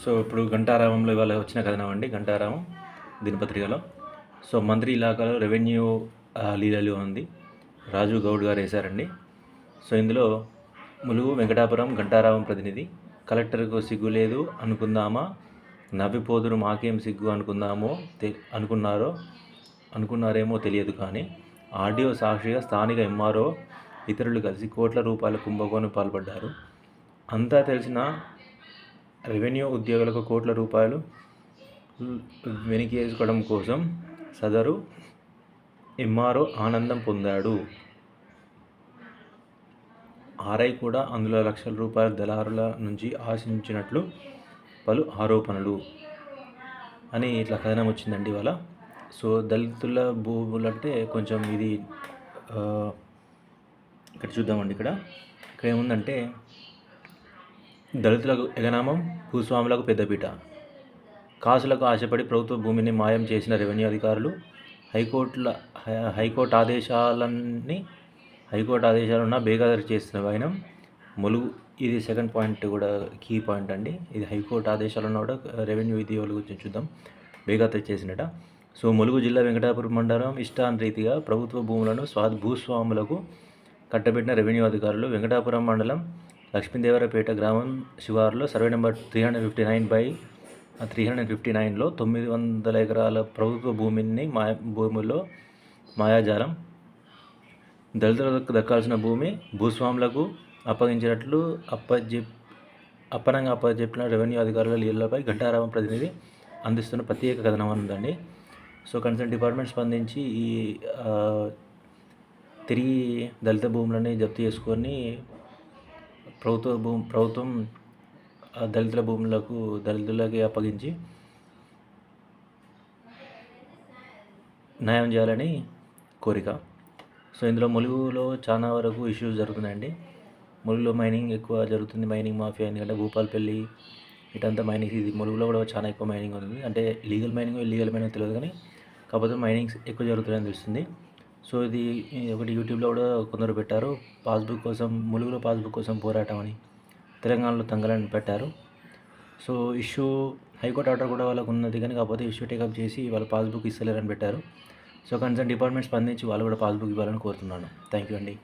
So ఇప్పుడు ఘంటారావంలో ఇవాళ వచ్చిన కథనం అండి. ఘంటారావం దినపత్రికలో. సో మంత్రి ఇలాకాలో రెవెన్యూ లీలలు ఉంది. రాజు గౌడ్ గారు వేశారండి. సో ఇందులో ములుగు వెంకటాపురం ఘంటారావం ప్రతినిధి. కలెక్టర్కు సిగ్గు లేదు అనుకుందామా, నవ్విపోదురు మాకేం సిగ్గు అనుకున్నారేమో తెలియదు కానీ ఆర్డీఓ సాక్షిగా స్థానిక ఎంఆర్ఓ ఇతరులు కలిసి కోట్ల రూపాయల కుంభకోణం పాల్పడ్డారు. అంతా తెలిసిన రెవెన్యూ ఉద్యోగులకు కోట్ల రూపాయలు వెనకేసుకోవడం కోసం సదరు ఎంఆర్ఓ ఆనందం పొందాడు. ఆర్ఐ కూడా అందులో లక్షల రూపాయల దళారుల నుంచి ఆశించినట్లు పలు ఆరోపణలు అని ఇట్లా కథనం వచ్చిందండి ఇవాళ. సో దళితుల భూములు అంటే కొంచెం ఇది ఇక్కడ చూద్దామండి. ఇక్కడ ఏముందంటే, దళితులకు ఎగనామం, భూస్వాములకు పెద్దపీట. కాసులకు ఆశపడి ప్రభుత్వ భూమిని మాయం చేసిన రెవెన్యూ అధికారులు హైకోర్టు ఆదేశాలున్న బేఖాతరు చేస్తున్న వైనం ములుగు. ఇది సెకండ్ పాయింట్ కూడా కీ పాయింట్ అండి. ఇది హైకోర్టు ఆదేశాలున్న కూడా రెవెన్యూ ఉద్యోగుల గురించి చూద్దాం. బేఖాతరు చేసినట. సో ములుగు జిల్లా వెంకటాపురం మండలం ఇష్టానురీతిగా ప్రభుత్వ భూములను భూస్వాములకు కట్టబెట్టిన రెవెన్యూ అధికారులు వెంకటాపురం మండలం లక్ష్మీదేవరపేట గ్రామం శివారులో సర్వే నెంబర్ 359/359లో 900 ఎకరాల ప్రభుత్వ భూముల్లో మాయాజాలం. దళితులకు దక్కాల్సిన భూమి భూస్వాములకు అప్పగించినట్లు అప్పచెప్పిన రెవెన్యూ అధికారుల లీలలపై ఘంటారావం ప్రతినిధి అందిస్తున్న ప్రత్యేక కథనం ఉందండి. సో కన్సర్న్ డిపార్ట్మెంట్ స్పందించి ఈ తిరిగి దళిత భూములని జప్తు చేసుకొని ప్రభుత్వం దళితులకి అప్పగించి న్యాయం చేయాలని కోరిక. సో ఇందులో ములుగులో చాలా వరకు ఇష్యూస్ జరుగుతున్నాయండి. ములుగులో మైనింగ్ ఎక్కువ జరుగుతుంది. మైనింగ్ మాఫియా, ఎందుకంటే భూపాలపల్లి ఇటంతా మైనింగ్. ఇది ములుగులో కూడా చాలా ఎక్కువ మైనింగ్ ఉంది. అంటే లీగల్ మైనింగ్ ఇల్లీగల్ మైనింగ్ తెలియదు, కానీ కాకపోతే మైనింగ్స్ ఎక్కువ జరుగుతున్నాయని తెలుస్తుంది. సో ఇది ఒకటి యూట్యూబ్లో కూడా కొందరు పెట్టారు, ములుగులో పాస్బుక్ కోసం పోరాటం అని. తెలంగాణలో తంగలని పెట్టారు. సో ఇష్యూ హైకోర్టు ఆర్డర్ కూడా వాళ్ళకు ఉన్నది, కానీ కాకపోతే ఇష్యూ టేకప్ చేసి వాళ్ళ పాస్బుక్ ఇస్తలేరని పెట్టారు. సో కన్సర్న్ డిపార్ట్మెంట్ స్పందించి వాళ్ళు కూడా పాస్బుక్ ఇవ్వాలని కోరుతున్నాను. థ్యాంక్ యూ అండి.